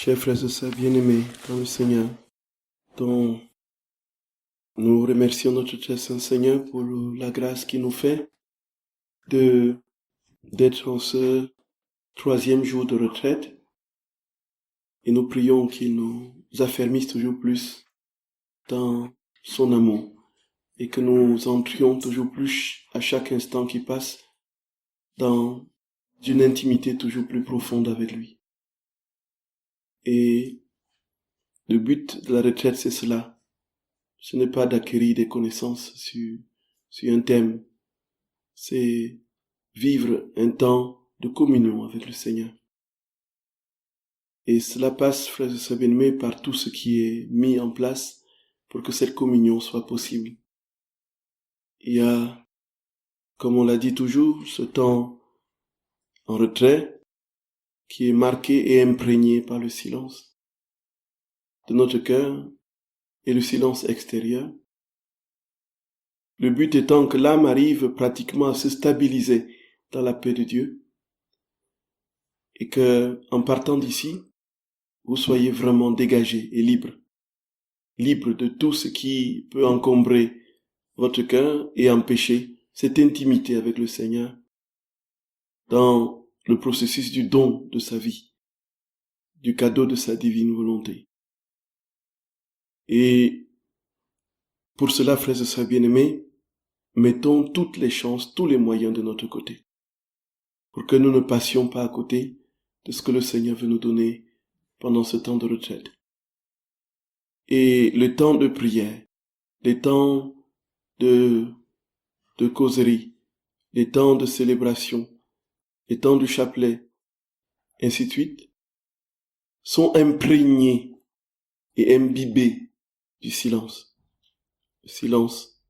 Chers frères et sœurs bien-aimés dans le Seigneur, dont nous remercions notre très saint Seigneur pour la grâce qu'il nous fait d'être en ce 3e jour de retraite, et nous prions qu'il nous affermisse toujours plus dans son amour et que nous entrions toujours plus à chaque instant qui passe dans une intimité toujours plus profonde avec lui. Et le but de la retraite, c'est cela. Ce n'est pas d'acquérir des connaissances sur un thème, c'est vivre un temps de communion avec le Seigneur. Et cela passe, frères et sœurs bien-aimés, par tout ce qui est mis en place pour que cette communion soit possible. Il y a, comme on l'a dit toujours, ce temps en retrait qui est marqué et imprégné par le silence de notre cœur et le silence extérieur. Le but étant que l'âme arrive pratiquement à se stabiliser dans la paix de Dieu et que, en partant d'ici, vous soyez vraiment dégagé et libre de tout ce qui peut encombrer votre cœur et empêcher cette intimité avec le Seigneur dans le processus du don de sa vie, du cadeau de sa divine volonté. Et pour cela, frères et sœurs bien-aimés, mettons toutes les chances, tous les moyens de notre côté, pour que nous ne passions pas à côté de ce que le Seigneur veut nous donner pendant ce temps de retraite. Et le temps de prière, les temps de causerie, les temps de célébration, les temps du chapelet, ainsi de suite, sont imprégnés et imbibés du silence. Le silence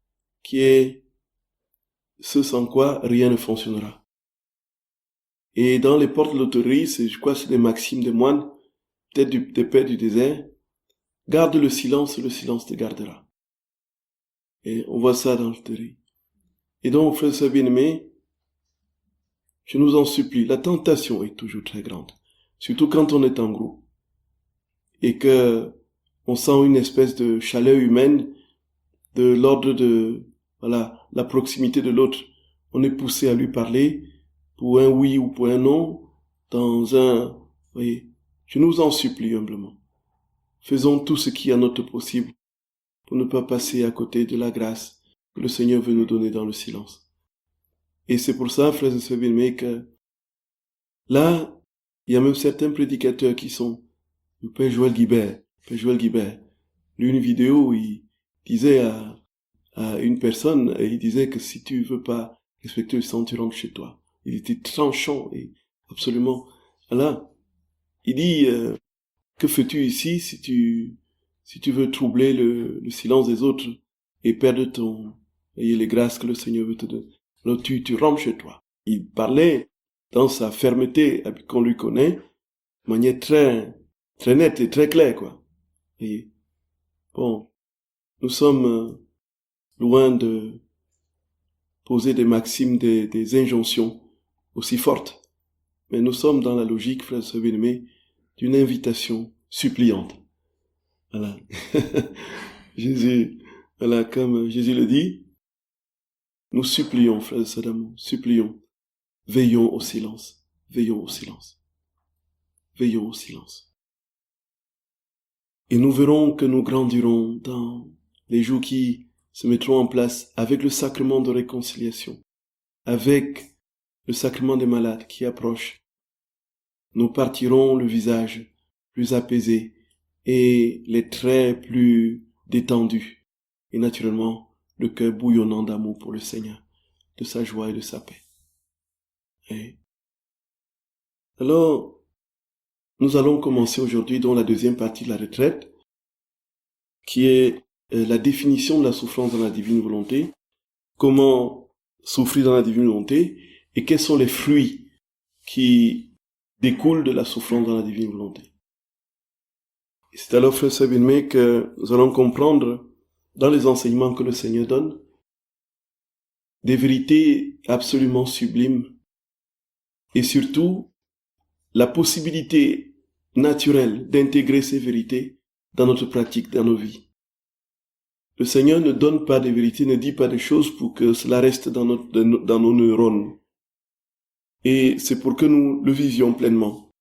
qui est ce sans quoi rien ne fonctionnera. Et dans les portes de l'autorité, je crois que c'est des maximes des moines, peut-être des pères du désert, garde le silence te gardera. Et on voit ça dans l'autorité. Et donc, frères et sœurs bien-aimés, je nous en supplie, la tentation est toujours très grande, surtout quand on est en groupe, et que on sent une espèce de chaleur humaine de l'ordre de, la proximité de l'autre. On est poussé à lui parler pour un oui ou pour un non, voyez, je nous en supplie humblement. Faisons tout ce qui est à notre possible pour ne pas passer à côté de la grâce que le Seigneur veut nous donner dans le silence. Et c'est pour ça, frères et sœurs bien-aimés, que là, il y a même certains prédicateurs qui sont le Père Joël Guibert, lu une vidéo où il disait à une personne, et il disait que si tu veux pas respecter le sang, tu rentres chez toi. Il était tranchant et absolument, là, il dit, que fais-tu ici si tu veux troubler le silence des autres et perdre les grâces que le Seigneur veut te donner. Alors tu rentres chez toi. Il parlait dans sa fermeté qu'on lui connaît, de manière très, très nette et très claire, quoi. Et bon, nous sommes loin de poser des maximes, des injonctions aussi fortes. Mais nous sommes dans la logique, frères et sœurs bien-aimés, d'une invitation suppliante. Voilà. Jésus, voilà, comme Jésus le dit, nous supplions, frères et sœurs d'amour, supplions, veillons au silence, veillons au silence, veillons au silence. Et nous verrons que nous grandirons dans les jours qui se mettront en place avec le sacrement de réconciliation, avec le sacrement des malades qui approche. Nous partirons le visage plus apaisé et les traits plus détendus et naturellement le cœur bouillonnant d'amour pour le Seigneur, de sa joie et de sa paix. Et alors, nous allons commencer aujourd'hui dans la deuxième partie de la retraite, qui est la définition de la souffrance dans la divine volonté, comment souffrir dans la divine volonté et quels sont les fruits qui découlent de la souffrance dans la divine volonté. Et c'est alors, frères et sœurs bien-aimés, que nous allons comprendre dans les enseignements que le Seigneur donne des vérités absolument sublimes et surtout la possibilité naturel d'intégrer ces vérités dans notre pratique, dans nos vies. Le Seigneur ne donne pas des vérités, ne dit pas des choses pour que cela reste dans nos neurones. Et c'est pour que nous le vivions pleinement.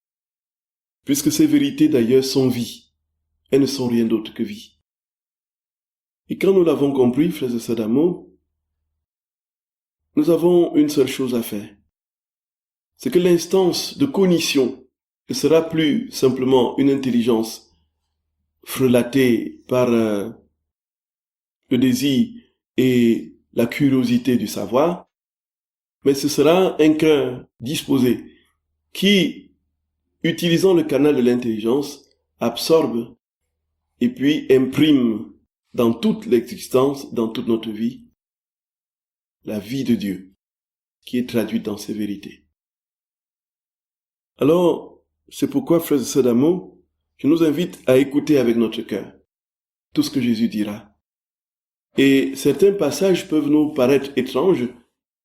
Puisque ces vérités d'ailleurs sont vie. Elles ne sont rien d'autre que vie. Et quand nous l'avons compris, frères et sœurs d'amour, nous avons une seule chose à faire. C'est que l'instance de cognition ne sera plus simplement une intelligence frelatée par le désir et la curiosité du savoir, mais ce sera un cœur disposé qui, utilisant le canal de l'intelligence, absorbe et puis imprime dans toute l'existence, dans toute notre vie, la vie de Dieu, qui est traduite dans ces vérités. Alors, c'est pourquoi, frères et sœurs d'amour, je nous invite à écouter avec notre cœur tout ce que Jésus dira. Et certains passages peuvent nous paraître étranges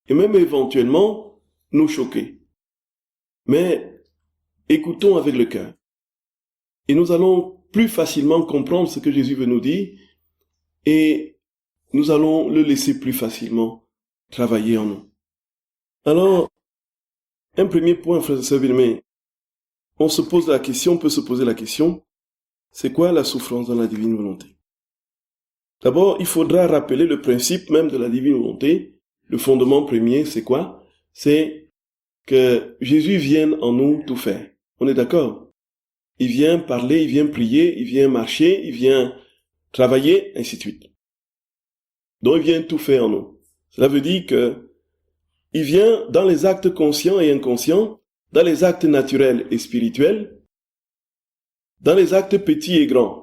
et même éventuellement nous choquer. Mais écoutons avec le cœur. Et nous allons plus facilement comprendre ce que Jésus veut nous dire et nous allons le laisser plus facilement travailler en nous. Alors, un premier point, frères et sœurs bien-aimés, on peut se poser la question, c'est quoi la souffrance dans la divine volonté? D'abord, il faudra rappeler le principe même de la divine volonté. Le fondement premier, c'est quoi? C'est que Jésus vienne en nous tout faire. On est d'accord? Il vient parler, il vient prier, il vient marcher, il vient travailler, ainsi de suite. Donc, il vient tout faire en nous. Cela veut dire que il vient dans les actes conscients et inconscients, dans les actes naturels et spirituels, dans les actes petits et grands.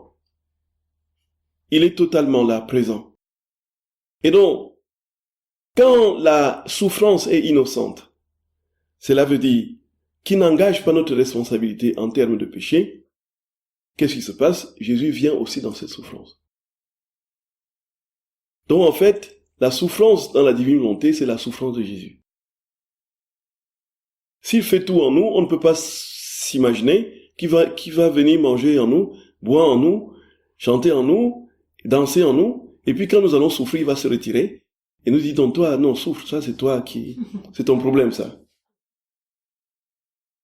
Il est totalement là, présent. Et donc, quand la souffrance est innocente, cela veut dire qu'il n'engage pas notre responsabilité en termes de péché, qu'est-ce qui se passe? Jésus vient aussi dans cette souffrance. Donc en fait, la souffrance dans la divine volonté, c'est la souffrance de Jésus. S'il fait tout en nous, on ne peut pas s'imaginer qu'il va venir manger en nous, boire en nous, chanter en nous, danser en nous, et puis quand nous allons souffrir, il va se retirer, et nous dit donc toi, non, souffre, ça c'est toi c'est ton problème ça.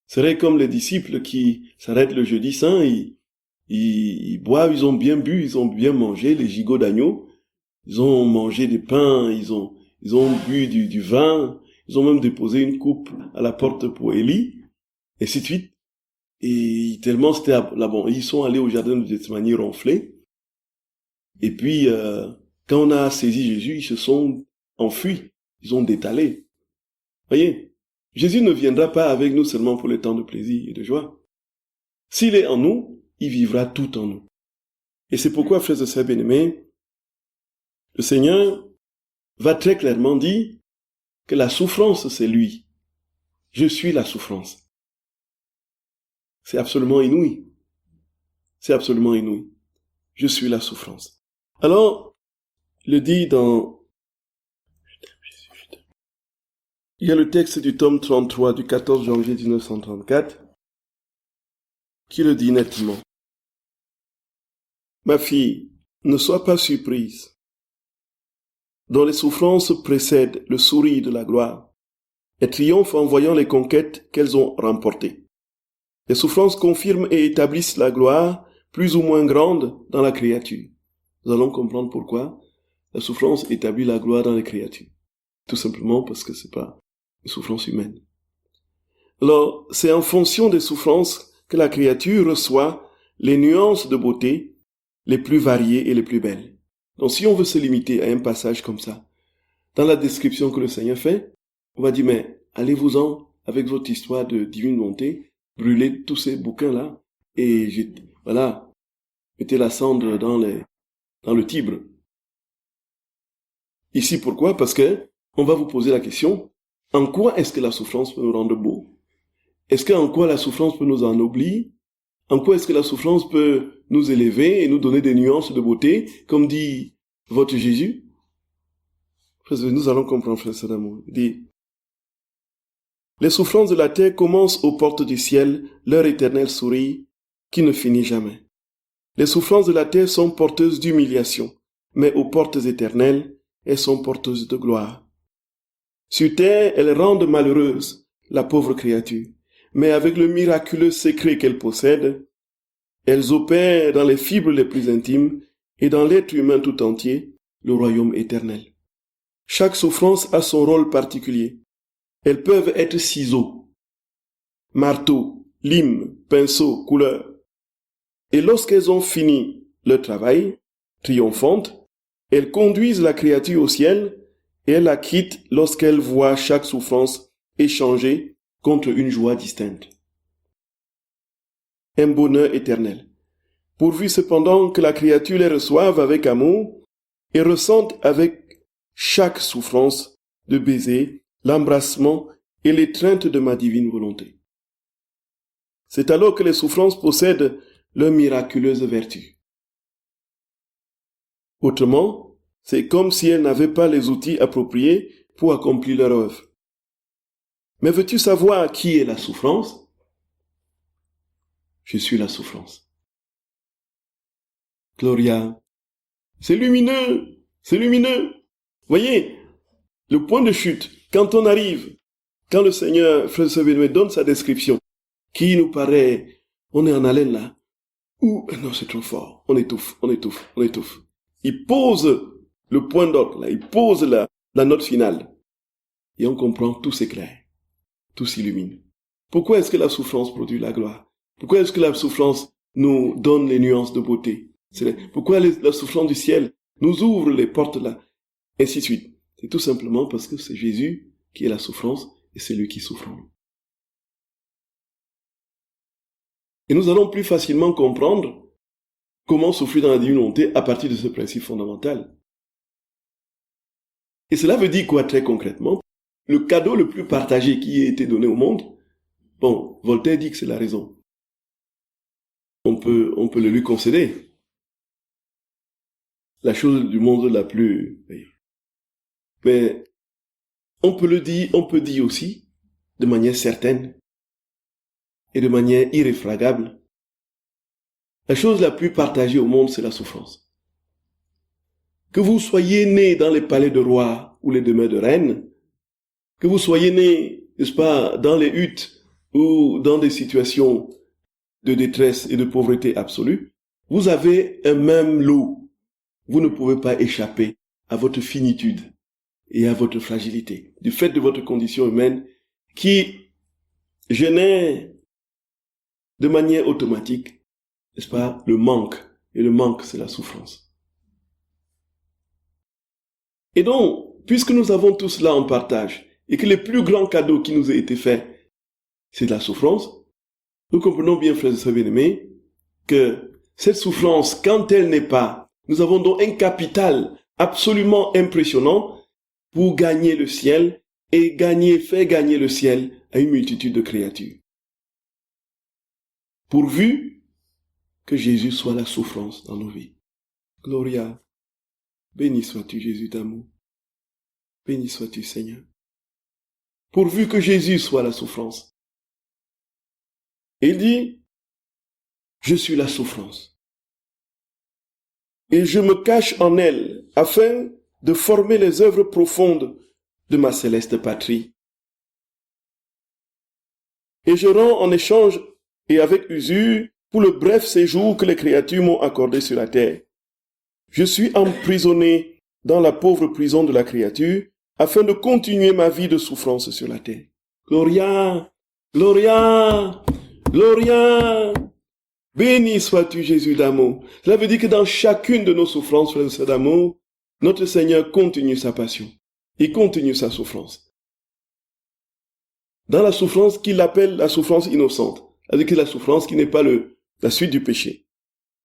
Ce serait comme les disciples qui s'arrêtent le jeudi saint, ils boivent, ils ont bien bu, ils ont bien mangé, les gigots d'agneau, ils ont mangé des pains, ils ont bu du vin, ils ont même déposé une coupe à la porte pour Élie, et ainsi de suite. Et tellement c'était là bon, ils sont allés au jardin de Gethsémani ronflés. Et puis, quand on a saisi Jésus, ils se sont enfuis, ils ont détalé. Voyez, Jésus ne viendra pas avec nous seulement pour les temps de plaisir et de joie. S'il est en nous, il vivra tout en nous. Et c'est pourquoi, frères et sœurs bien-aimés, le Seigneur va très clairement dire que la souffrance, c'est lui. Je suis la souffrance. C'est absolument inouï. C'est absolument inouï. Je suis la souffrance. Alors, il le dit il y a le texte du tome 33 du 14 janvier 1934 qui le dit nettement. Ma fille, ne sois pas surprise. Dont les souffrances précèdent le sourire de la gloire, et triomphent en voyant les conquêtes qu'elles ont remportées. Les souffrances confirment et établissent la gloire plus ou moins grande dans la créature. Nous allons comprendre pourquoi la souffrance établit la gloire dans les créatures. Tout simplement parce que c'est pas une souffrance humaine. Alors, c'est en fonction des souffrances que la créature reçoit les nuances de beauté les plus variées et les plus belles. Donc si on veut se limiter à un passage comme ça, dans la description que le Seigneur fait, on va dire, mais allez-vous-en avec votre histoire de divine volonté, brûlez tous ces bouquins-là, et mettez la cendre dans le Tibre. Ici, pourquoi? Parce que on va vous poser la question, en quoi est-ce que la souffrance peut nous rendre beaux? Est-ce qu'en quoi la souffrance peut nous ennoblir? En quoi est-ce que la souffrance peut nous élever et nous donner des nuances de beauté, comme dit votre Jésus? Nous allons comprendre, frère et d'amour. Il dit, les souffrances de la terre commencent aux portes du ciel, leur éternel sourire qui ne finit jamais. Les souffrances de la terre sont porteuses d'humiliation, mais aux portes éternelles, elles sont porteuses de gloire. Sur terre, elles rendent malheureuse la pauvre créature, mais avec le miraculeux secret qu'elles possèdent, elles opèrent dans les fibres les plus intimes et dans l'être humain tout entier, le royaume éternel. Chaque souffrance a son rôle particulier. Elles peuvent être ciseaux, marteau, lime, pinceau, couleur. Et lorsqu'elles ont fini leur travail, triomphantes, elles conduisent la créature au ciel et elles la quittent lorsqu'elles voient chaque souffrance échangée contre une joie distincte. Un bonheur éternel. Pourvu cependant que la créature les reçoive avec amour et ressente avec chaque souffrance de baiser, l'embrassement et l'étreinte de ma divine volonté. C'est alors que les souffrances possèdent leur miraculeuse vertu. Autrement, c'est comme si elles n'avaient pas les outils appropriés pour accomplir leur œuvre. Mais veux-tu savoir qui est la souffrance? Je suis la souffrance. Gloria, c'est lumineux, c'est lumineux. Voyez, le point de chute, quand on arrive, quand le Seigneur, Frère Sévéné, donne sa description, qui nous paraît, on est en haleine là, ou non, c'est trop fort, on étouffe. Il pose le point d'orgue là, il pose la note finale, et on comprend, tout s'éclaire, tout s'illumine. Pourquoi est-ce que la souffrance produit la gloire? Pourquoi est-ce que la souffrance nous donne les nuances de beauté? Pourquoi la souffrance du ciel nous ouvre les portes là? Ainsi de suite. C'est tout simplement parce que c'est Jésus qui est la souffrance et c'est lui qui souffre. Et nous allons plus facilement comprendre comment souffrir dans la divinité à partir de ce principe fondamental. Et cela veut dire quoi très concrètement? Le cadeau le plus partagé qui a été donné au monde, bon, Voltaire dit que c'est la raison. On peut le lui concéder. La chose du monde la plus... Mais on peut dire aussi, de manière certaine et de manière irréfragable, la chose la plus partagée au monde, c'est la souffrance. Que vous soyez né dans les palais de rois ou les demeures de reines, que vous soyez né, n'est-ce pas, dans les huttes ou dans des situations de détresse et de pauvreté absolue, vous avez un même lot. Vous ne pouvez pas échapper à votre finitude et à votre fragilité, du fait de votre condition humaine qui génère de manière automatique, n'est-ce pas, le manque. Et le manque, c'est la souffrance. Et donc, puisque nous avons tout cela en partage, et que le plus grand cadeau qui nous a été fait, c'est de la souffrance, nous comprenons bien, frères et sœurs bien-aimés, que cette souffrance, quand elle n'est pas, nous avons donc un capital absolument impressionnant pour gagner le ciel et faire gagner le ciel à une multitude de créatures. Pourvu que Jésus soit la souffrance dans nos vies. Gloria, béni sois-tu Jésus d'amour. Béni sois-tu Seigneur. Pourvu que Jésus soit la souffrance. Il dit, je suis la souffrance. Et je me cache en elle afin de former les œuvres profondes de ma céleste patrie. Et je rends en échange et avec usure pour le bref séjour que les créatures m'ont accordé sur la terre. Je suis emprisonné dans la pauvre prison de la créature afin de continuer ma vie de souffrance sur la terre. Gloria, Gloria, Gloria, béni sois-tu Jésus d'amour. Cela veut dire que dans chacune de nos souffrances, frères et sœurs d'amour, notre Seigneur continue sa passion. Il continue sa souffrance. Dans la souffrance qu'il appelle la souffrance innocente, c'est-à-dire que la souffrance qui n'est pas la suite du péché.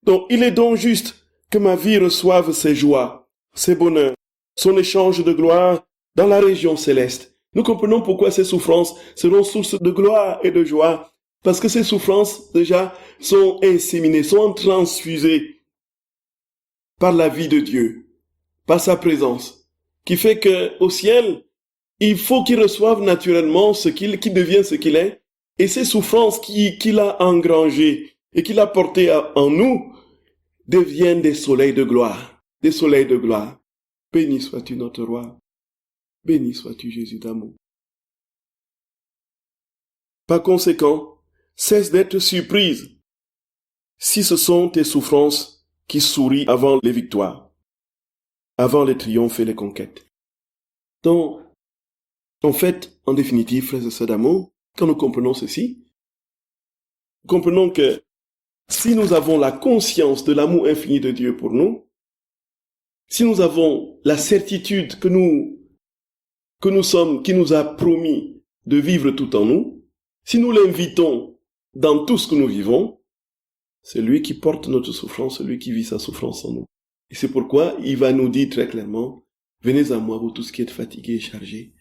Donc, il est donc juste que ma vie reçoive ses joies, ses bonheurs, son échange de gloire dans la région céleste. Nous comprenons pourquoi ces souffrances seront source de gloire et de joie, parce que ces souffrances, déjà, sont inséminées, sont transfusées par la vie de Dieu, par sa présence, qui fait que au ciel, il faut qu'il reçoive naturellement qu'il devienne ce qu'il est, et ces souffrances qu'il a engrangées et qu'il a portés en nous deviennent des soleils de gloire. Des soleils de gloire. Béni sois-tu notre roi. Béni sois-tu Jésus d'amour. Par conséquent, cesse d'être surprise si ce sont tes souffrances qui sourient avant les victoires, avant les triomphes et les conquêtes. Donc, en fait, en définitive, frères et sœurs d'amour, quand nous comprenons ceci, nous comprenons que si nous avons la conscience de l'amour infini de Dieu pour nous, si nous avons la certitude que nous sommes, qui nous a promis de vivre tout en nous, si nous l'invitons dans tout ce que nous vivons, c'est lui qui porte notre souffrance, c'est lui qui vit sa souffrance en nous. Et c'est pourquoi il va nous dire très clairement, venez à moi, vous tous qui êtes fatigués et chargés,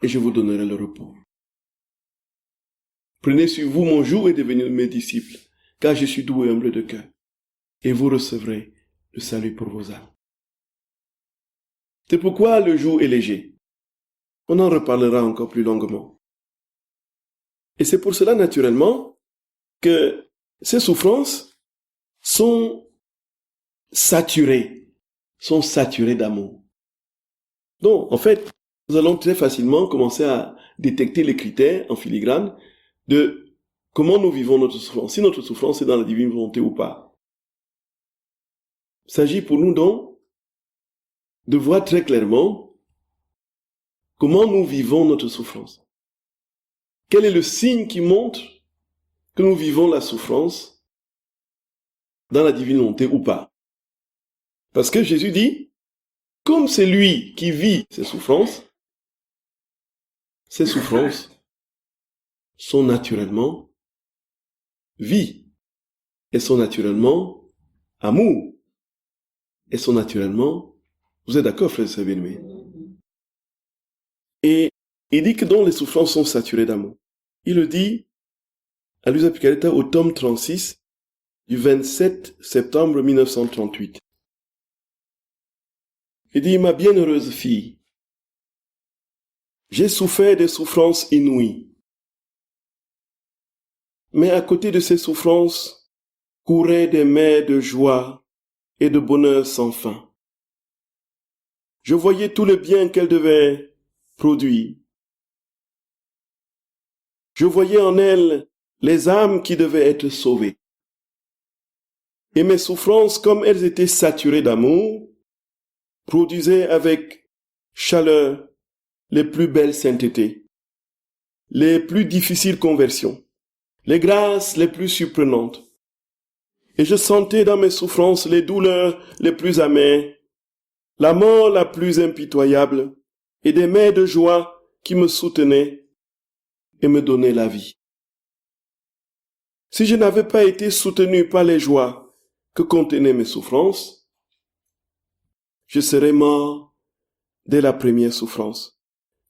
et je vous donnerai le repos. Prenez sur vous mon joug et devenez mes disciples, car je suis doux et humble de cœur, et vous recevrez le salut pour vos âmes. C'est pourquoi le joug est léger. On en reparlera encore plus longuement. Et c'est pour cela, naturellement, que ces souffrances sont saturées d'amour. Donc, en fait, nous allons très facilement commencer à détecter les critères en filigrane de comment nous vivons notre souffrance, si notre souffrance est dans la divine volonté ou pas. Il s'agit pour nous donc de voir très clairement comment nous vivons notre souffrance. Quel est le signe qui montre que nous vivons la souffrance dans la divine volonté ou pas? Parce que Jésus dit, comme c'est lui qui vit ces souffrances sont naturellement vie, elles sont naturellement amour, elles sont naturellement, vous êtes d'accord frères et sœurs bien-aimés? Et il dit que donc les souffrances sont saturées d'amour. Il le dit à Luisa Picaretta au tome 36 du 27 septembre 1938. Il dit, ma bienheureuse fille, j'ai souffert des souffrances inouïes. Mais à côté de ces souffrances couraient des mers de joie et de bonheur sans fin. Je voyais tout le bien qu'elles devaient produire. Je voyais en elles les âmes qui devaient être sauvées. Et mes souffrances, comme elles étaient saturées d'amour, produisaient avec chaleur les plus belles saintetés, les plus difficiles conversions, les grâces les plus surprenantes. Et je sentais dans mes souffrances les douleurs les plus amères, la mort la plus impitoyable, et des mers de joie qui me soutenaient et me donnaient la vie. Si je n'avais pas été soutenu par les joies que contenaient mes souffrances, je serais mort dès la première souffrance,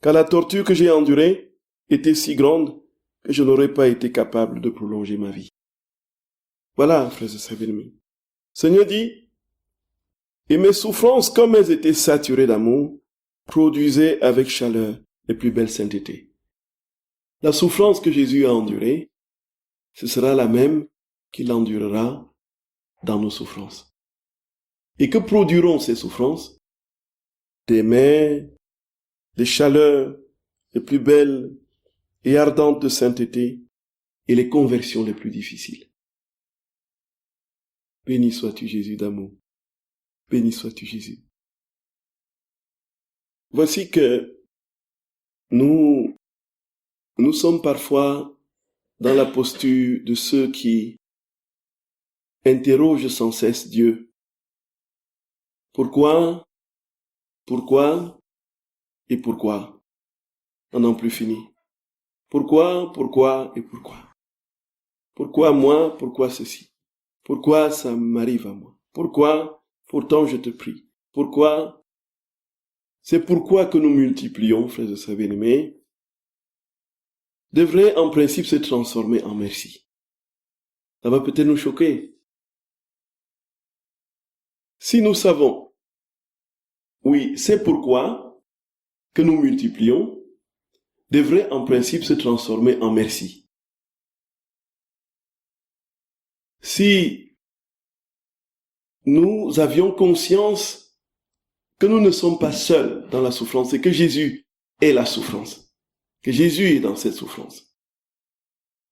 car la torture que j'ai endurée était si grande que je n'aurais pas été capable de prolonger ma vie. Voilà, frères et sœurs bien-aimés. Seigneur dit, et mes souffrances, comme elles étaient saturées d'amour, produisaient avec chaleur les plus belles saintetés. La souffrance que Jésus a endurée, ce sera la même qu'il endurera dans nos souffrances. Et que produiront ces souffrances? Des mers, des chaleurs les plus belles et ardentes de sainteté et les conversions les plus difficiles. Béni sois-tu Jésus d'amour. Béni sois-tu Jésus. Voici que nous sommes parfois dans la posture de ceux qui interrogent sans cesse Dieu. Pourquoi et pourquoi? On n'en plus fini. Pourquoi et pourquoi? Pourquoi moi? Pourquoi ceci? Pourquoi ça m'arrive à moi? Pourquoi? Pourtant je te prie. Pourquoi? C'est pourquoi que nous multiplions, frères et sœurs bien-aimés, devrait en principe se transformer en merci. Ça va peut-être nous choquer. Si nous savons, oui, c'est pourquoi que nous multiplions, devrait en principe se transformer en merci. si nous avions conscience que nous ne sommes pas seuls dans la souffrance et que Jésus est la souffrance, que Jésus est dans cette souffrance.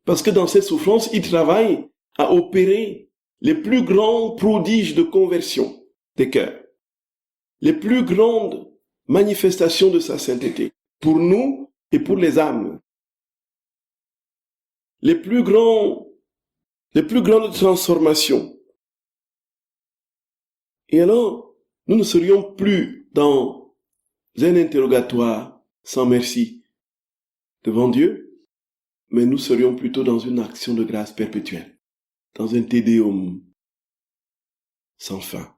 Parce que dans cette souffrance, il travaille à opérer les plus grands prodiges de conversion des cœurs, les plus grandes manifestations de sa sainteté, pour nous et pour les âmes, les plus grandes transformations. Et alors, nous ne serions plus dans un interrogatoire sans merci devant Dieu, mais nous serions plutôt dans une action de grâce perpétuelle, dans un Te Deum sans fin.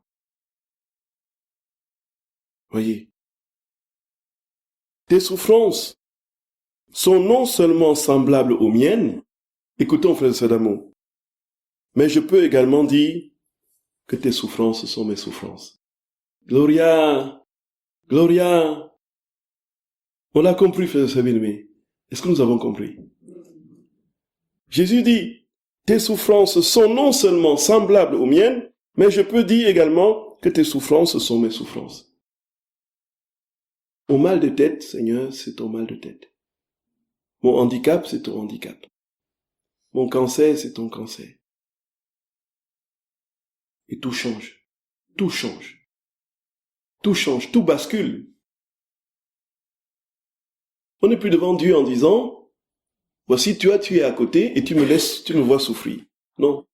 Voyez, tes souffrances sont non seulement semblables aux miennes, écoutons frère Sadamo, mais je peux également dire que tes souffrances sont mes souffrances. Gloria, Gloria, on l'a compris frère Sabine, est-ce que nous avons compris? Jésus dit, tes souffrances sont non seulement semblables aux miennes, mais je peux dire également que tes souffrances sont mes souffrances. Mon mal de tête, Seigneur, c'est ton mal de tête. Mon handicap, c'est ton handicap. Mon cancer, c'est ton cancer. Et tout change. Tout change. Tout change. Tout bascule. On n'est plus devant Dieu en disant, voici tu es à côté et tu me vois souffrir. Non.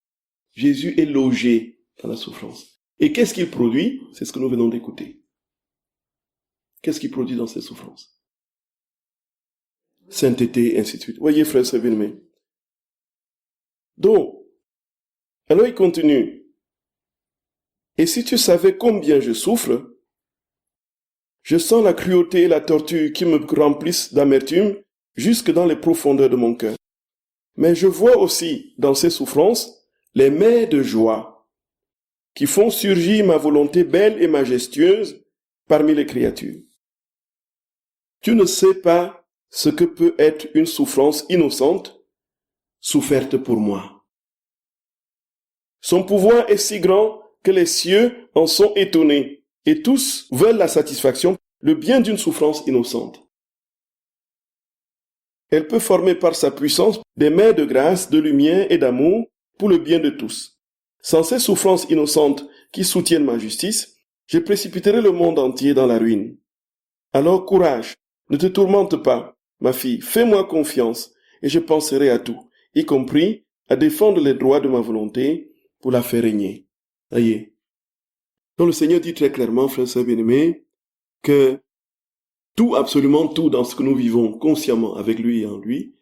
Jésus est logé dans la souffrance. Et qu'est-ce qu'il produit? C'est ce que nous venons d'écouter. Qu'est-ce qu'il produit dans ces souffrances? Sainteté, ainsi de suite. Voyez, frère Séville. Donc, alors il continue. Et si tu savais combien je souffre, je sens la cruauté et la torture qui me remplissent d'amertume jusque dans les profondeurs de mon cœur. Mais je vois aussi dans ces souffrances les mers de joie qui font surgir ma volonté belle et majestueuse parmi les créatures. Tu ne sais pas ce que peut être une souffrance innocente, soufferte pour moi. Son pouvoir est si grand que les cieux en sont étonnés, et tous veulent la satisfaction, le bien d'une souffrance innocente. Elle peut former par sa puissance des mers de grâce, de lumière et d'amour pour le bien de tous. Sans ces souffrances innocentes qui soutiennent ma justice, je précipiterai le monde entier dans la ruine. Alors courage, ne te tourmente pas, ma fille, fais-moi confiance, et je penserai à tout, y compris à défendre les droits de ma volonté pour la faire régner. Voyez. Donc le Seigneur dit très clairement, frères et bien-aimés, que tout, absolument tout dans ce que nous vivons consciemment avec lui et en lui,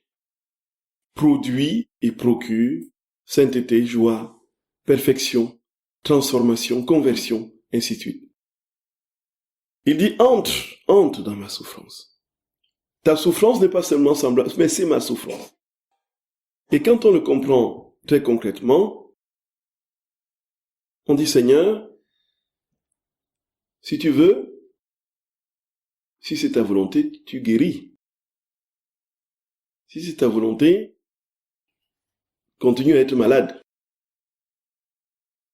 produit et procure sainteté, joie, perfection, transformation, conversion, ainsi de suite. Il dit, entre dans ma souffrance. Ta souffrance n'est pas seulement semblable, mais c'est ma souffrance. Et quand on le comprend très concrètement, on dit, Seigneur, si tu veux, si c'est ta volonté, tu guéris. Si c'est ta volonté, continue à être malade.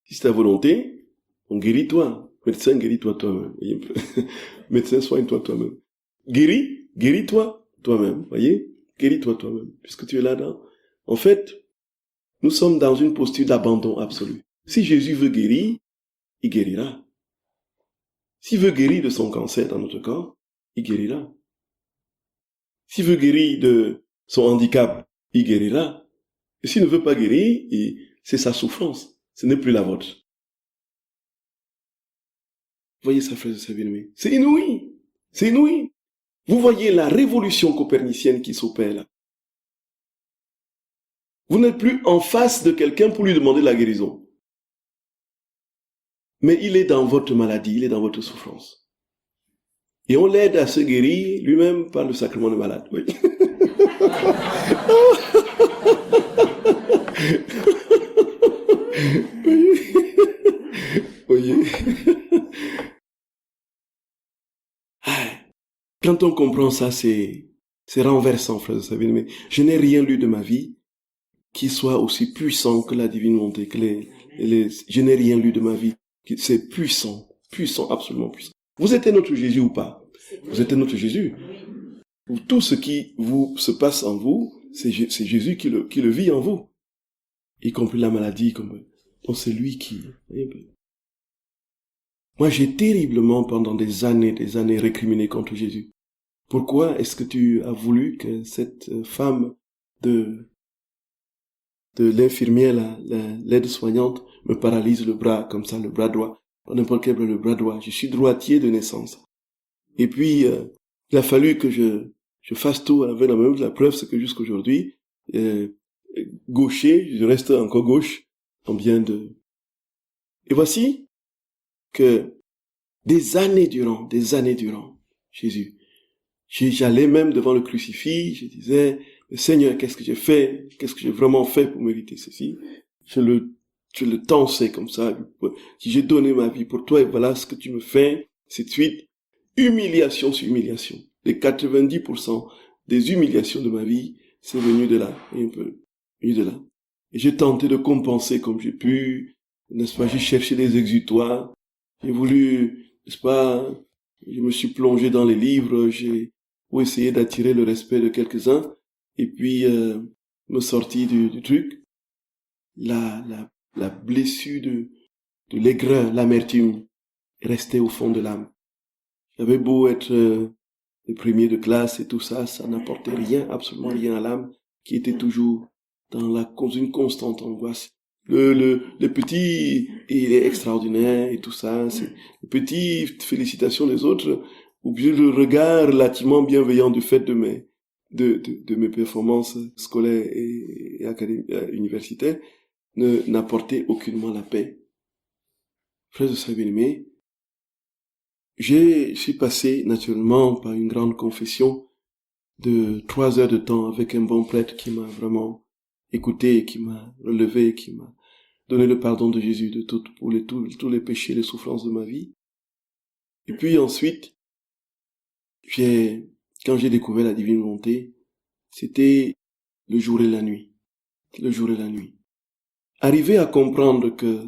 Si c'est ta volonté, on guérit toi. Médecin, guéris-toi toi-même. Médecin, soigne-toi toi-même. Guéris-toi toi-même. Voyez? Guéris-toi toi-même. Puisque tu es là-dedans. En fait, nous sommes dans une posture d'abandon absolu. Si Jésus veut guérir, il guérira. S'il veut guérir de son cancer dans notre corps, il guérira. S'il veut guérir de son handicap, il guérira. Et s'il ne veut pas guérir, c'est sa souffrance. Ce n'est plus la vôtre. Voyez ça, frère et bien-aimés. C'est inouï. C'est inouï. Vous voyez la révolution copernicienne qui s'opère là. Vous n'êtes plus en face de quelqu'un pour lui demander la guérison. Mais il est dans votre maladie, il est dans votre souffrance. Et on l'aide à se guérir lui-même par le sacrement de malade. Oui. Voyez. Quand on comprend ça, c'est renversant, frère de Sabine. Mais je n'ai rien lu de ma vie qui soit aussi puissant que la divine volonté, je n'ai rien lu de ma vie. C'est puissant, absolument puissant. Vous êtes notre Jésus ou pas? Vous êtes notre Jésus. Tout ce qui se passe en vous, c'est Jésus qui le vit en vous. Y compris la maladie, donc c'est lui qui... Moi, j'ai terriblement, pendant des années, récriminé contre Jésus. Pourquoi est-ce que tu as voulu que cette femme de l'infirmière, l'aide-soignante, me paralyse le bras, comme ça, le bras droit, n'importe quel bras, le bras droit. Je suis droitier de naissance. Et puis, il a fallu que je fasse tout avec la même. La preuve, c'est que jusqu'aujourd'hui, gaucher, je reste encore gauche, Et voici que des années durant, Jésus, j'allais même devant le crucifix, je disais, Seigneur, qu'est-ce que j'ai fait? Qu'est-ce que j'ai vraiment fait pour mériter ceci? Je le tensais comme ça. J'ai donné ma vie pour toi et voilà ce que tu me fais. C'est de suite, humiliation sur humiliation. Les 90% des humiliations de ma vie, c'est venu de là, venu de là. Et j'ai tenté de compenser comme j'ai pu, n'est-ce pas? J'ai cherché des exutoires. J'ai voulu, n'est-ce pas? Je me suis plongé dans les livres, pour essayer d'attirer le respect de quelques-uns. Et puis, me sortir du truc. La blessure de l'aigreur, l'amertume, restait au fond de l'âme. J'avais beau être le premier de classe et tout ça, ça n'apportait rien, absolument rien à l'âme, qui était toujours dans une constante angoisse. Le petit, il est extraordinaire et tout ça, c'est les petites félicitations des autres, ou bien le regard relativement bienveillant du fait de mes performances scolaires et universitaires, n'apportait aucunement la paix. Frères et sœurs bien-aimés, je suis passé naturellement par une grande confession de 3 heures de temps avec un bon prêtre qui m'a vraiment écouté, qui m'a relevé, qui m'a donné le pardon de Jésus pour tous les péchés, les souffrances de ma vie. Et puis ensuite, quand j'ai découvert la divine volonté, c'était le jour et la nuit. Le jour et la nuit. Arriver à comprendre que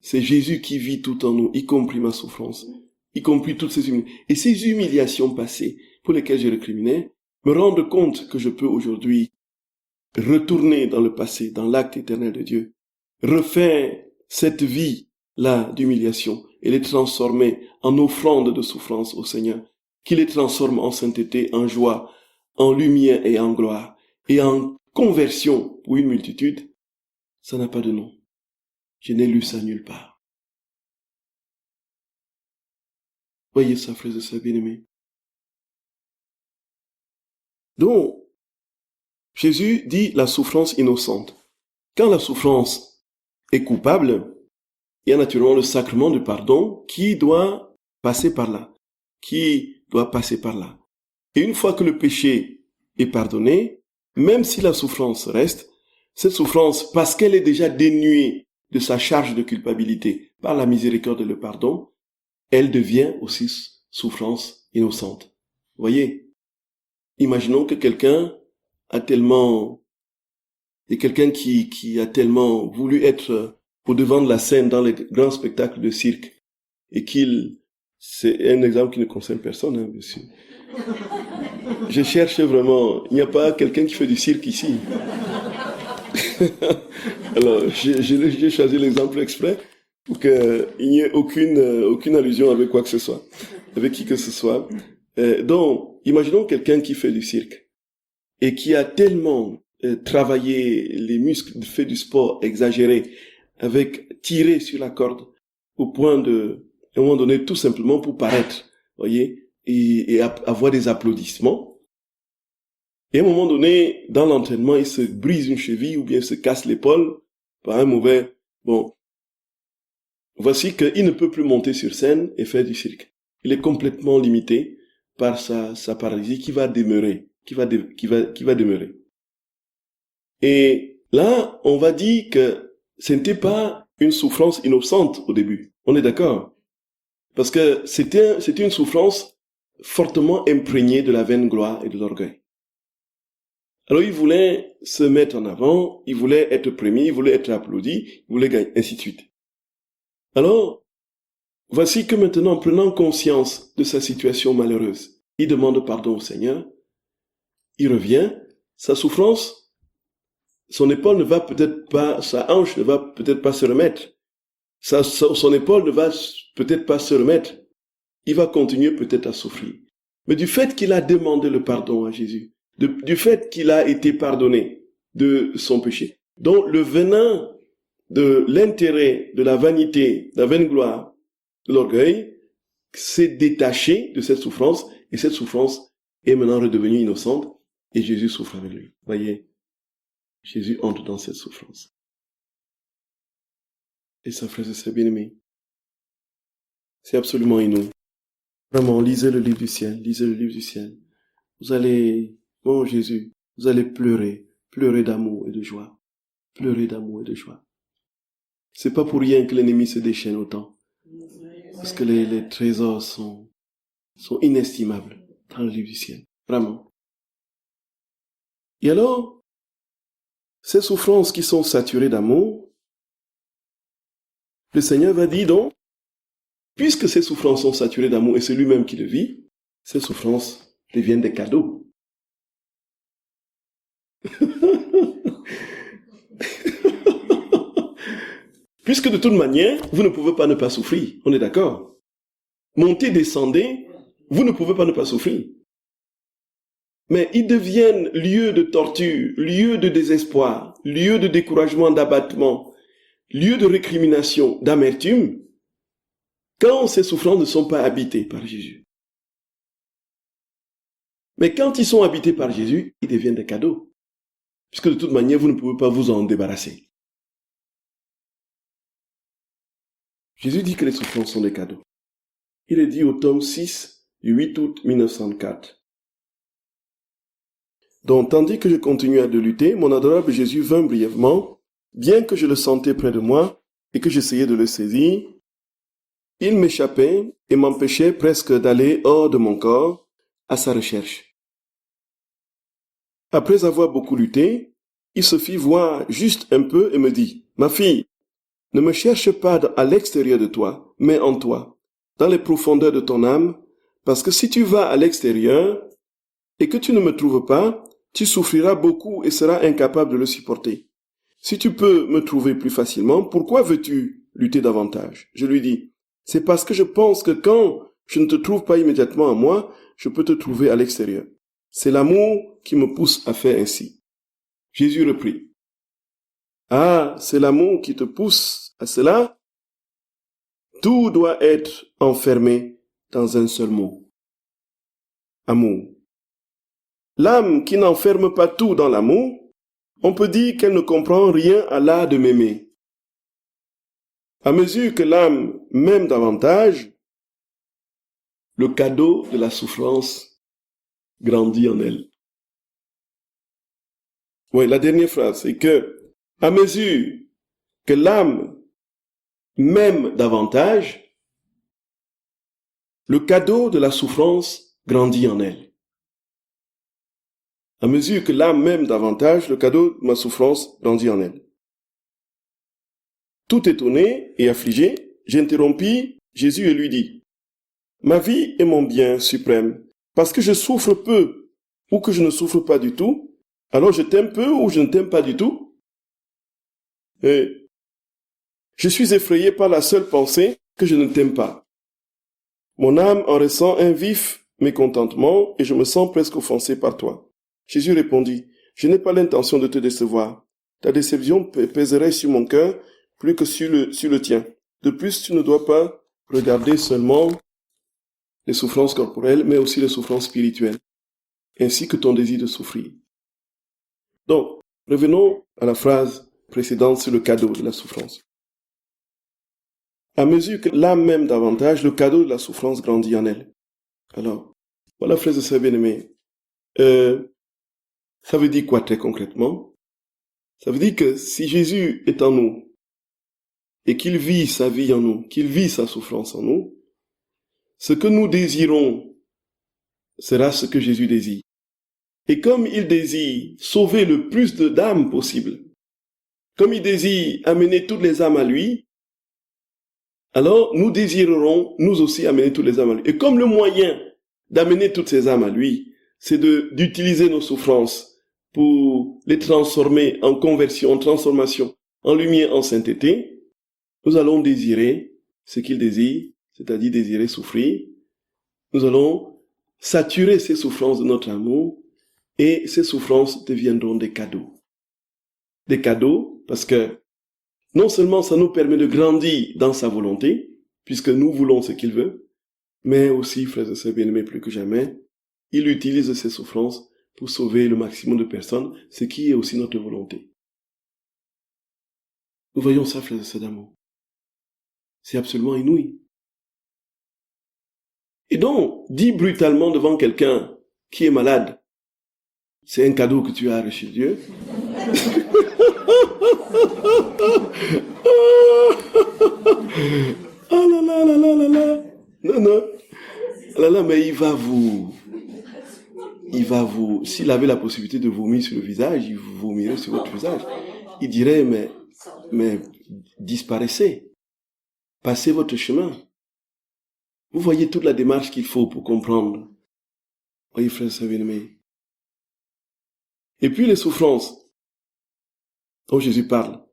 c'est Jésus qui vit tout en nous, y compris ma souffrance, y compris toutes ces humiliations. Et ces humiliations passées, pour lesquelles je récriminais, me rendre compte que je peux aujourd'hui retourner dans le passé, dans l'acte éternel de Dieu, refaire cette vie-là d'humiliation et les transformer en offrande de souffrance au Seigneur, qui les transforme en sainteté, en joie, en lumière et en gloire, et en conversion pour une multitude, ça n'a pas de nom. Je n'ai lu ça nulle part. Voyez ça, frères et sœurs bien-aimés. Donc, Jésus dit la souffrance innocente. Quand la souffrance est coupable, il y a naturellement le sacrement du pardon qui doit passer par là. Et une fois que le péché est pardonné, même si la souffrance reste, cette souffrance, parce qu'elle est déjà dénuée de sa charge de culpabilité par la miséricorde et le pardon, elle devient aussi souffrance innocente. Vous voyez? Imaginons que quelqu'un qui a tellement voulu être au devant de la scène dans les grands spectacles de cirque et c'est un exemple qui ne concerne personne, hein, bien sûr. Je cherche vraiment, il n'y a pas quelqu'un qui fait du cirque ici. Alors, j'ai choisi l'exemple exprès pour qu'il n'y ait aucune allusion avec quoi que ce soit, avec qui que ce soit. Donc, imaginons quelqu'un qui fait du cirque et qui a tellement travaillé les muscles, fait du sport exagéré, avec tiré sur la corde, au point à un moment donné, tout simplement pour paraître, voyez, et avoir des applaudissements. Et à un moment donné, dans l'entraînement, il se brise une cheville ou bien il se casse l'épaule par un mauvais... Bon, voici qu'il ne peut plus monter sur scène et faire du cirque. Il est complètement limité par sa paralysie qui va demeurer. Et là, on va dire que ce n'était pas une souffrance innocente au début. On est d'accord? Parce que c'était une souffrance fortement imprégnée de la vaine gloire et de l'orgueil. Alors il voulait se mettre en avant, il voulait être premier, il voulait être applaudi, il voulait gagner, ainsi de suite. Alors, voici que maintenant, prenant conscience de sa situation malheureuse, il demande pardon au Seigneur, il revient, sa souffrance, son épaule ne va peut-être pas, sa hanche ne va peut-être pas se remettre, son épaule ne va peut-être pas se remettre, il va continuer peut-être à souffrir. Mais du fait qu'il a demandé le pardon à Jésus, du fait qu'il a été pardonné de son péché, donc le venin de l'intérêt, de la vanité, de la vaine gloire, de l'orgueil, s'est détaché de cette souffrance, et cette souffrance est maintenant redevenue innocente, et Jésus souffre avec lui. Voyez, Jésus entre dans cette souffrance. Et ça, frères et sœurs bien-aimés, c'est absolument inouï. Vraiment, lisez le livre du ciel, lisez le livre du ciel. Vous allez, oh Jésus, vous allez pleurer, pleurer d'amour et de joie. Pleurer d'amour et de joie. C'est pas pour rien que l'ennemi se déchaîne autant. Parce que les trésors sont inestimables dans le livre du ciel. Vraiment. Et alors, ces souffrances qui sont saturées d'amour, le Seigneur va dire donc, puisque ces souffrances sont saturées d'amour et c'est lui-même qui le vit, ces souffrances deviennent des cadeaux. Puisque de toute manière, vous ne pouvez pas ne pas souffrir. On est d'accord? Montez, descendez, vous ne pouvez pas ne pas souffrir. Mais ils deviennent lieu de torture, lieu de désespoir, lieu de découragement, d'abattement, lieu de récrimination, d'amertume, quand ces souffrances ne sont pas habitées par Jésus. Mais quand ils sont habités par Jésus, ils deviennent des cadeaux. Puisque de toute manière, vous ne pouvez pas vous en débarrasser. Jésus dit que les souffrances sont des cadeaux. Il est dit au tome 6 du 8 août 1904. Donc, tandis que je continuais de lutter, mon adorable Jésus vint brièvement, bien que je le sentais près de moi et que j'essayais de le saisir. Il m'échappait et m'empêchait presque d'aller hors de mon corps à sa recherche. Après avoir beaucoup lutté, il se fit voir juste un peu et me dit, « Ma fille, ne me cherche pas à l'extérieur de toi, mais en toi, dans les profondeurs de ton âme, parce que si tu vas à l'extérieur et que tu ne me trouves pas, tu souffriras beaucoup et seras incapable de le supporter. Si tu peux me trouver plus facilement, pourquoi veux-tu lutter davantage ?» Je lui dis, « C'est parce que je pense que quand je ne te trouve pas immédiatement à moi, je peux te trouver à l'extérieur. C'est l'amour qui me pousse à faire ainsi. » Jésus reprit, « Ah, c'est l'amour qui te pousse à cela? Tout doit être enfermé dans un seul mot. Amour. L'âme qui n'enferme pas tout dans l'amour, on peut dire qu'elle ne comprend rien à l'art de m'aimer. À mesure que l'âme m'aime davantage, le cadeau de la souffrance grandit en elle. Oui, la dernière phrase, c'est que, à mesure que l'âme m'aime davantage, le cadeau de la souffrance grandit en elle. À mesure que l'âme m'aime davantage, le cadeau de ma souffrance grandit en elle. Tout étonné et affligé, j'interrompis Jésus et lui dis, « Ma vie est mon bien suprême, parce que je souffre peu ou que je ne souffre pas du tout, alors je t'aime peu ou je ne t'aime pas du tout. Et je suis effrayé par la seule pensée que je ne t'aime pas. Mon âme en ressent un vif mécontentement et je me sens presque offensé par toi. » Jésus répondit, « Je n'ai pas l'intention de te décevoir. Ta déception pèserait sur mon cœur plus que sur le tien. De plus, tu ne dois pas regarder seulement les souffrances corporelles, mais aussi les souffrances spirituelles, ainsi que ton désir de souffrir. » Donc, revenons à la phrase précédente sur le cadeau de la souffrance. À mesure que l'âme m'aime davantage, le cadeau de la souffrance grandit en elle. Alors, voilà, frères et sœurs bien-aimés. Ça veut dire quoi très concrètement? Ça veut dire que si Jésus est en nous, et qu'il vit sa vie en nous, qu'il vit sa souffrance en nous, ce que nous désirons sera ce que Jésus désire. Et comme il désire sauver le plus d'âmes possible, comme il désire amener toutes les âmes à lui, alors nous désirerons nous aussi amener toutes les âmes à lui. Et comme le moyen d'amener toutes ces âmes à lui, c'est d'utiliser nos souffrances pour les transformer en conversion, en transformation, en lumière, en sainteté, nous allons désirer ce qu'il désire, c'est-à-dire désirer souffrir. Nous allons saturer ces souffrances de notre amour et ces souffrances deviendront des cadeaux. Des cadeaux parce que non seulement ça nous permet de grandir dans sa volonté, puisque nous voulons ce qu'il veut, mais aussi, frères et sœurs bien-aimés, plus que jamais, il utilise ces souffrances pour sauver le maximum de personnes, ce qui est aussi notre volonté. Nous voyons ça, frères et sœurs d'amour. C'est absolument inouï. Et donc, dis brutalement devant quelqu'un qui est malade, c'est un cadeau que tu as reçu de Dieu. Oh là là là là là là. Non, non. Là là, mais il va vous, s'il avait la possibilité de vomir sur le visage, il vous vomirait sur votre visage. Il dirait, mais disparaissez. Passez votre chemin. Vous voyez toute la démarche qu'il faut pour comprendre. Voyez, frères et sœurs bien-aimés. Et puis les souffrances dont Jésus parle,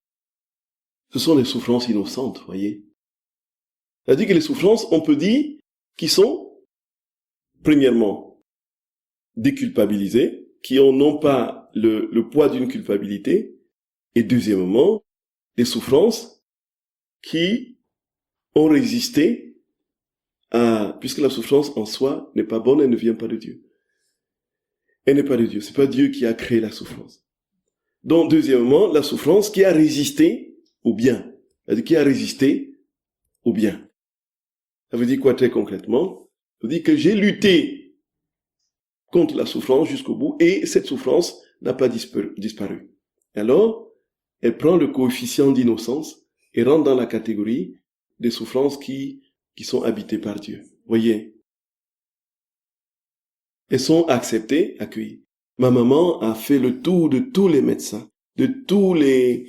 ce sont des souffrances innocentes, voyez. C'est-à-dire que les souffrances, on peut dire, qui sont, premièrement, déculpabilisées, qui ont non pas le poids d'une culpabilité, et deuxièmement, des souffrances qui ont résisté puisque la souffrance en soi n'est pas bonne, elle ne vient pas de Dieu. Elle n'est pas de Dieu, c'est pas Dieu qui a créé la souffrance. Donc, deuxièmement, la souffrance qui a résisté au bien. C'est-à-dire qui a résisté au bien. Ça veut dire quoi très concrètement? Ça veut dire que j'ai lutté contre la souffrance jusqu'au bout et cette souffrance n'a pas disparu. Alors, elle prend le coefficient d'innocence et rentre dans la catégorie des souffrances qui sont habitées par Dieu. Voyez? Elles sont acceptées, accueillies. Ma maman a fait le tour de tous les médecins, de tous les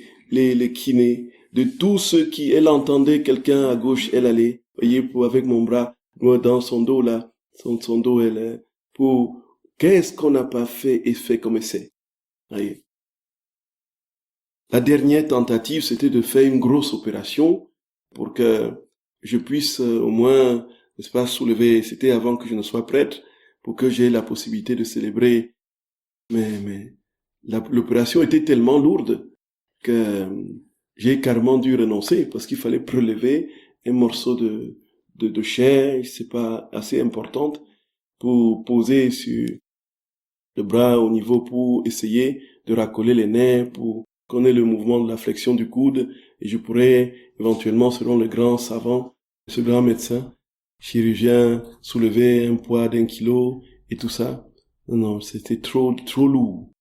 kinés, de tous ceux qui, elle entendait quelqu'un à gauche, elle allait, voyez, avec mon bras, dans son dos là, son dos, elle, pour, qu'est-ce qu'on n'a pas fait et fait comme essai? Voyez. La dernière tentative, c'était de faire une grosse opération pour que je puisse au moins, n'est-ce pas, soulever, c'était avant que je ne sois prêtre, pour que j'ai la possibilité de célébrer. Mais l'opération était tellement lourde que j'ai carrément dû renoncer parce qu'il fallait prélever un morceau de chair, c'est pas assez importante, pour poser sur le bras au niveau pour essayer de racoler les nerfs, pour qu'on ait le mouvement de la flexion du coude et je pourrais éventuellement, selon le grand savant, ce grand médecin, chirurgien, soulever un poids d'1 kilo et tout ça. Non, c'était trop lourd,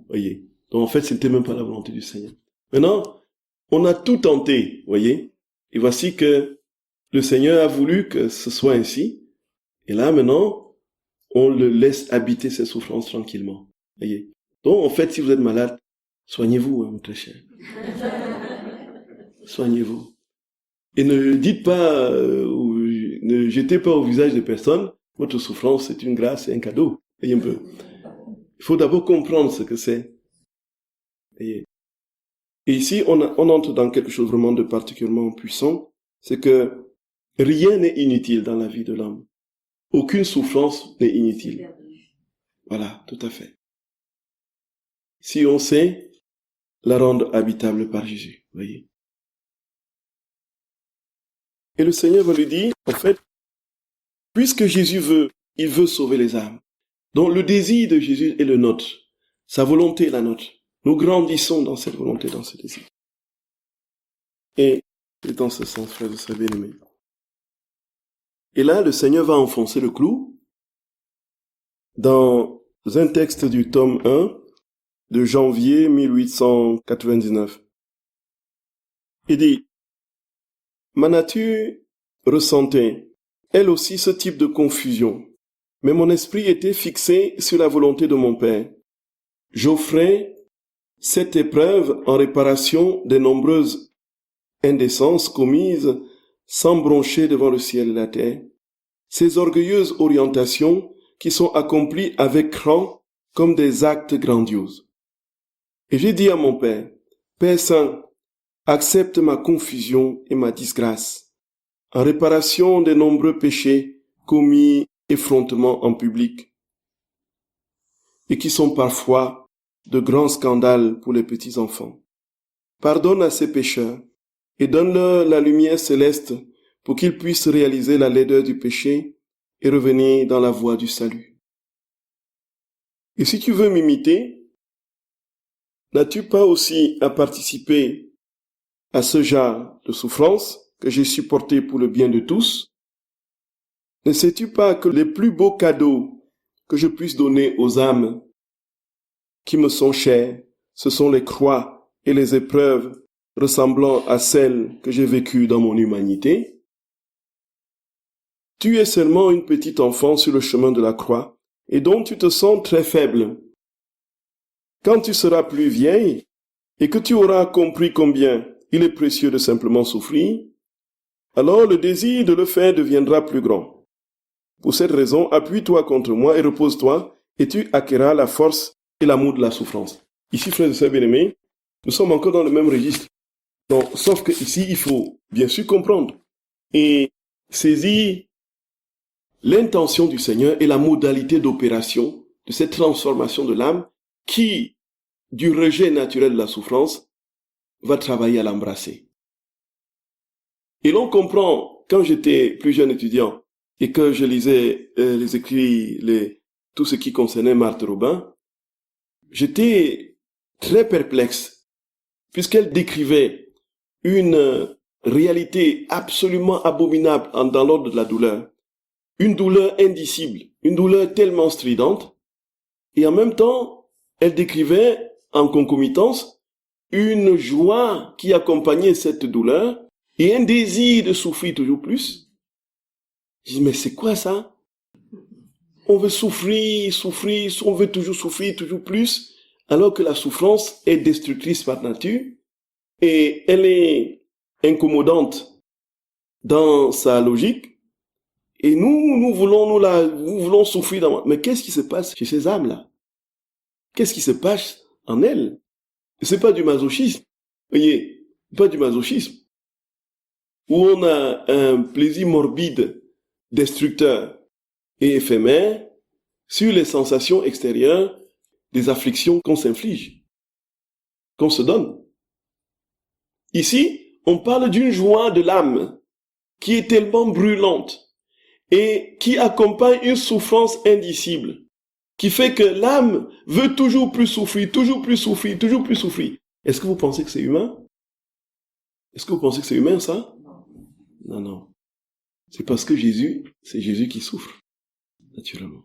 voyez. Donc en fait, c'était même pas la volonté du Seigneur. Maintenant, on a tout tenté, voyez. Et voici que le Seigneur a voulu que ce soit ainsi. Et là, maintenant, on le laisse habiter ses souffrances tranquillement, voyez. Donc en fait, si vous êtes malade, soignez-vous, hein, mon très cher. Soignez-vous. Et ne dites pas, ne jetez pas au visage des personnes, votre souffrance c'est une grâce, c'est un cadeau. Voyez un peu. Il faut d'abord comprendre ce que c'est. Et ici, on entre dans quelque chose vraiment de particulièrement puissant, c'est que rien n'est inutile dans la vie de l'homme. Aucune souffrance n'est inutile. Voilà, tout à fait. Si on sait la rendre habitable par Jésus, voyez. Et le Seigneur va lui dire, en fait, puisque Jésus il veut sauver les âmes. Donc le désir de Jésus est le nôtre. Sa volonté est la nôtre. Nous grandissons dans cette volonté, dans ce désir. Et c'est dans ce sens, frère, vous savez, bien-aimé. Et là, le Seigneur va enfoncer le clou dans un texte du tome 1 de janvier 1899. Il dit, ma nature ressentait, elle aussi, ce type de confusion mais mon esprit était fixé sur la volonté de mon Père. J'offrais cette épreuve en réparation des nombreuses indécences commises sans broncher devant le ciel et la terre, ces orgueilleuses orientations qui sont accomplies avec cran comme des actes grandioses. Et j'ai dit à mon Père, Père Saint, accepte ma confusion et ma disgrâce, en réparation des nombreux péchés commis effrontement en public, et qui sont parfois de grands scandales pour les petits enfants. Pardonne à ces pécheurs et donne-leur la lumière céleste pour qu'ils puissent réaliser la laideur du péché et revenir dans la voie du salut. Et si tu veux m'imiter, n'as-tu pas aussi à participer à ce genre de souffrance que j'ai supporté pour le bien de tous? Ne sais-tu pas que les plus beaux cadeaux que je puisse donner aux âmes qui me sont chères, ce sont les croix et les épreuves ressemblant à celles que j'ai vécues dans mon humanité? Tu es seulement une petite enfant sur le chemin de la croix et dont tu te sens très faible. Quand tu seras plus vieille et que tu auras compris combien il est précieux de simplement souffrir, alors le désir de le faire deviendra plus grand. Pour cette raison, appuie-toi contre moi et repose-toi, et tu acquerras la force et l'amour de la souffrance. Ici, frères et sœurs bien-aimés, nous sommes encore dans le même registre. Donc, sauf que ici, il faut bien sûr comprendre et saisir l'intention du Seigneur et la modalité d'opération de cette transformation de l'âme qui, du rejet naturel de la souffrance, va travailler à l'embrasser. Et l'on comprend, quand j'étais plus jeune étudiant et que je lisais les écrits, tout ce qui concernait Marthe Robin, j'étais très perplexe, puisqu'elle décrivait une réalité absolument abominable dans l'ordre de la douleur, une douleur indicible, une douleur tellement stridente, et en même temps, elle décrivait en concomitance une joie qui accompagnait cette douleur et un désir de souffrir toujours plus. Je dis, mais c'est quoi ça? On veut souffrir, on veut toujours souffrir, toujours plus, alors que la souffrance est destructrice par nature et elle est incommodante dans sa logique. Et nous voulons souffrir mais qu'est-ce qui se passe chez ces âmes-là? Qu'est-ce qui se passe en elles? C'est pas du masochisme. Voyez, pas du masochisme. Où on a un plaisir morbide, destructeur et éphémère sur les sensations extérieures des afflictions qu'on s'inflige, qu'on se donne. Ici, on parle d'une joie de l'âme qui est tellement brûlante et qui accompagne une souffrance indicible, qui fait que l'âme veut toujours plus souffrir, toujours plus souffrir, toujours plus souffrir. Est-ce que vous pensez que c'est humain? Est-ce que vous pensez que c'est humain, ça? Non, non. C'est parce que c'est Jésus qui souffre, naturellement.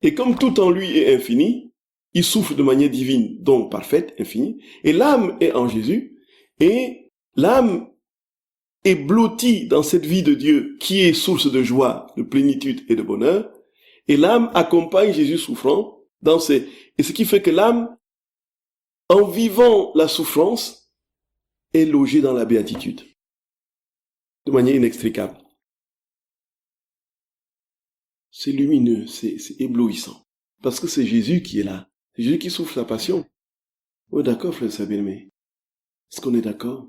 Et comme tout en lui est infini, il souffre de manière divine, donc parfaite, infinie, et l'âme est en Jésus, et l'âme est blottie dans cette vie de Dieu qui est source de joie, de plénitude et de bonheur, et l'âme accompagne Jésus souffrant et ce qui fait que l'âme, en vivant la souffrance, est logée dans la béatitude, de manière inextricable. C'est lumineux, c'est éblouissant. Parce que c'est Jésus qui est là. C'est Jésus qui souffre la passion. Oui, d'accord, frère bien-aimé. Est-ce qu'on est d'accord?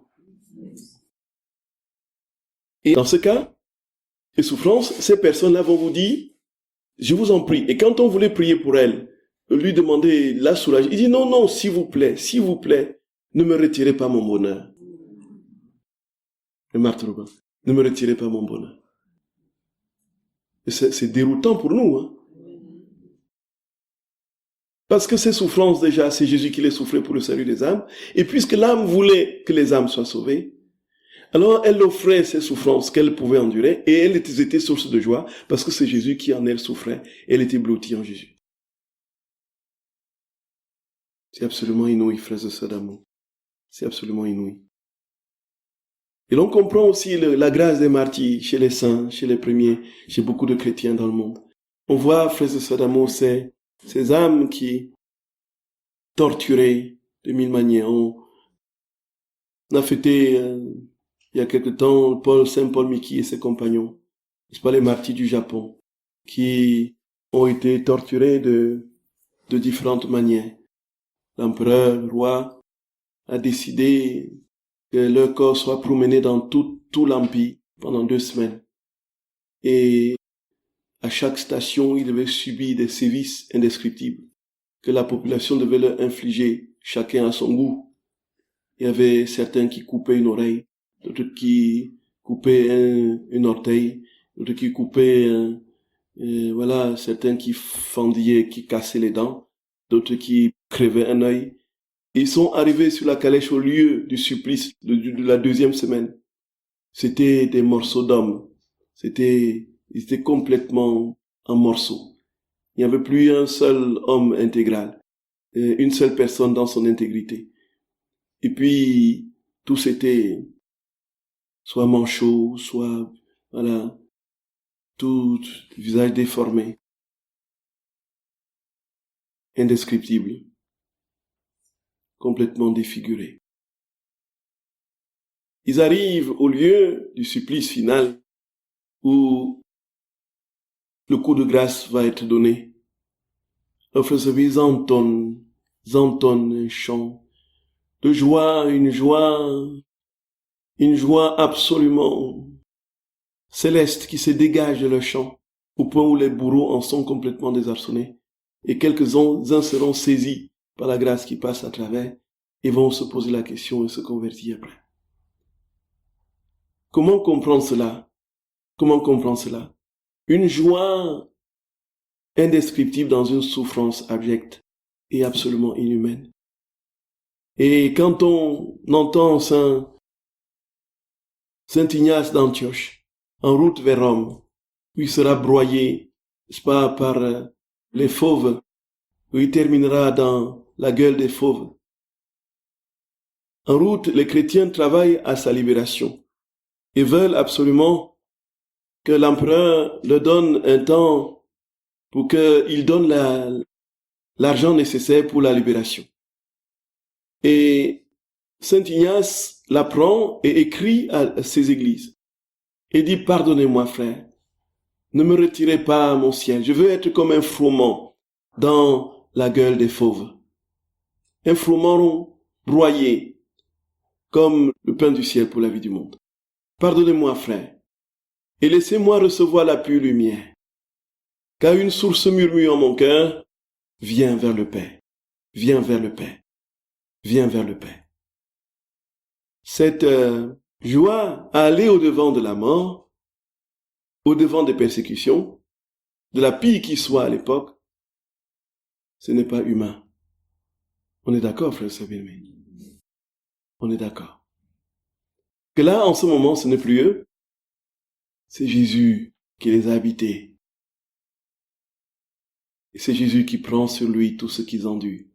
Et dans ce cas, les souffrances, ces personnes-là vont vous dire, je vous en prie. Et quand on voulait prier pour elle, lui demander la soulager, il dit non, non, s'il vous plaît, ne me retirez pas mon bonheur. Et Marthe Robin, ne me retirez pas mon bonheur. C'est déroutant pour nous, hein. Parce que ces souffrances, déjà, c'est Jésus qui les souffrait pour le salut des âmes. Et puisque l'âme voulait que les âmes soient sauvées, alors elle offrait ces souffrances qu'elle pouvait endurer et elle était source de joie parce que c'est Jésus qui en elle souffrait. Elle était blottie en Jésus. C'est absolument inouï, frères et sœurs d'amour. C'est absolument inouï. Et l'on comprend aussi la grâce des martyrs chez les saints, chez les premiers, chez beaucoup de chrétiens dans le monde. On voit, frères et sœurs d'amour, ces âmes qui, torturées de mille manières, on a fêté il y a quelque temps Saint Paul Miki et ses compagnons, n'est-ce pas, les martyrs du Japon, qui ont été torturés de différentes manières. L'empereur, le roi, a décidé que leur corps soit promené dans tout l'empire pendant 2 semaines. Et à chaque station, ils devaient subir des sévices indescriptibles que la population devait leur infliger, chacun à son goût. Il y avait certains qui coupaient une oreille, d'autres qui coupaient un orteil, d'autres qui coupaient, voilà, certains qui fendillaient, qui cassaient les dents, d'autres qui crevaient un œil. Ils sont arrivés sur la calèche au lieu du supplice de la 2e semaine. C'était des morceaux d'hommes. Ils étaient complètement en morceaux. Il n'y avait plus un seul homme intégral, une seule personne dans son intégrité. Et puis, tous étaient soit manchots, soit, voilà, tout visage déformé, indescriptible, complètement défiguré. Ils arrivent au lieu du supplice final où le coup de grâce va être donné. Alors, frères et sœurs, ils entonnent un chant de joie, une joie absolument céleste qui se dégage de leur chant, au point où les bourreaux en sont complètement désarçonnés. Et quelques-uns seront saisis par la grâce qui passe à travers et vont se poser la question et se convertir après. Comment comprendre cela? Une joie indescriptible dans une souffrance abjecte et absolument inhumaine. Et quand on entend Saint Ignace d'Antioche, en route vers Rome, où il sera broyé, n'est-ce pas, par les fauves, où il terminera dans la gueule des fauves. En route, les chrétiens travaillent à sa libération et veulent absolument que l'empereur leur donne un temps pour qu'il donne l'argent nécessaire pour la libération. Et Saint Ignace l'apprend et écrit à ses églises et dit: pardonnez-moi, frère, ne me retirez pas mon ciel, je veux être comme un froment dans la gueule des fauves. Un froment broyé comme le pain du ciel pour la vie du monde. Pardonnez-moi, frère, et laissez-moi recevoir la pure lumière, car une source murmure en mon cœur: viens vers le Père, viens vers le Père, viens vers le Père. Cette joie à aller au-devant de la mort, au-devant des persécutions, de la pire qui soit à l'époque, ce n'est pas humain. On est d'accord, frère Sabine? On est d'accord. Que là, en ce moment, ce n'est plus eux, c'est Jésus qui les a habités. Et c'est Jésus qui prend sur lui tout ce qu'ils endurent.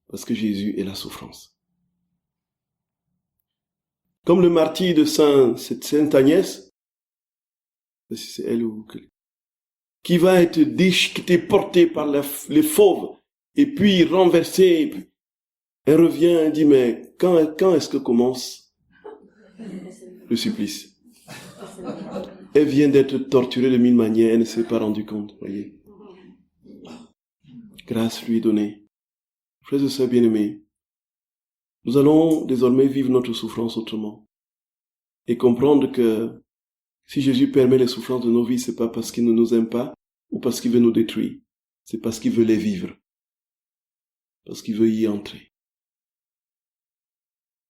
Parce que Jésus est la souffrance. Comme le martyr de Sainte Agnès, c'est elle ou qui va être déchiquetée, portée par les fauves, et puis renversée. Elle revient et dit: mais quand est-ce que commence le supplice? Elle vient d'être torturée de 1000 manières, elle ne s'est pas rendue compte, voyez. Grâce lui est donnée. Frères et sœurs bien-aimés, nous allons désormais vivre notre souffrance autrement et comprendre que si Jésus permet les souffrances de nos vies, c'est pas parce qu'il ne nous aime pas ou parce qu'il veut nous détruire, c'est parce qu'il veut les vivre, parce qu'il veut y entrer.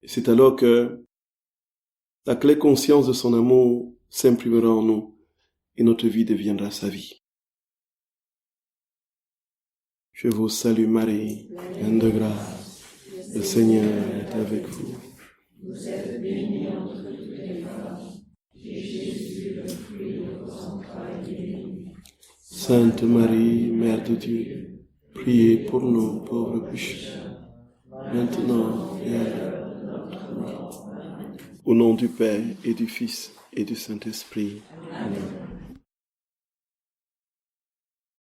Et c'est alors que la claire conscience de son amour s'imprimera en nous et notre vie deviendra sa vie. Je vous salue Marie, pleine de grâce, le Seigneur est avec vous. Vous êtes bénie entre toutes les femmes, et Jésus, le fruit de vos entrailles, est béni. Sainte Marie, Mère de Dieu, priez pour nous pauvres pécheurs, maintenant et à l'heure de notre mort. Au nom du Père et du Fils et du Saint-Esprit. Amen.